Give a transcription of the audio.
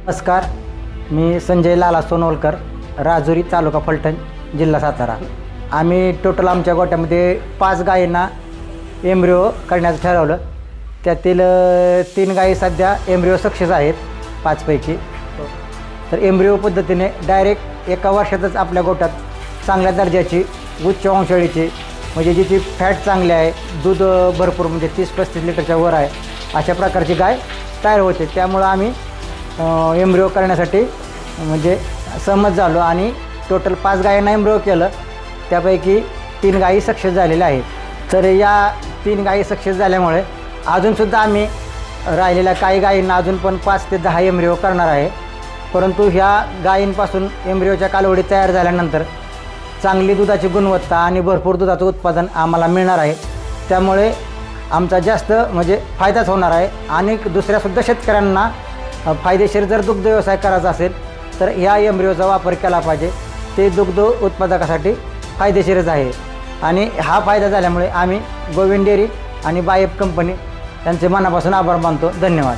नमस्कार, मी संजय लाला सोनवलकर, राजुरी, तालुका फलटण, जिल्हा सातारा। आम्ही टोटल आमच्या गोट्यामध्ये 5 गायींना एम्ब्रिओ करण्याचं ठरवलं। त्यातील 3 गायी सध्या एम्ब्रिओ सक्सेस आहेत 5 पैकी। तर एम्ब्रिओ पद्धतीने डायरेक्ट एका वर्षातच आपल्या गोट्यात चांगल्या दर्जाची उच्च वंशावळीची, म्हणजे जिची फॅट चांगली आहे, दूध भरपूर म्हणजे 30-35 लिटरच्या वर आहे, अशा प्रकारची गाय तयार होते। त्यामुळं आम्ही एम्ब्रिओ करण्यासाठी म्हणजे सहमत झालो आणि टोटल 5 गायींना एम्ब्रिओ केलं। त्यापैकी 3 गायी सक्सेस झालेल्या आहेत। तर या 3 गायी सक्सेस झाल्यामुळे अजूनसुद्धा आम्ही राहिलेल्या काही गायींना अजून पण 5 ते 10 एम्ब्रिओ करणार आहे। परंतु ह्या गायींपासून एम्ब्रिओच्या कालवडी तयार झाल्यानंतर चांगली दुधाची गुणवत्ता आणि भरपूर दुधाचं उत्पादन आम्हाला मिळणार आहे। त्यामुळे आमचा जास्त म्हणजे फायदाच होणार आहे आणि दुसऱ्यासुद्धा शेतकऱ्यांना फायदेशीर जर दुग्ध व्यवसाय करायचा असेल तर ह्या एम्ब्रिओचा वापर केला पाहिजे। ते दुग्ध उत्पादकासाठी फायदेशीरच आहे आणि हा फायदा झाल्यामुळे आम्ही गोविंद डेअरी आणि बायफ कंपनी यांचे मनापासून आभार मानतो। धन्यवाद।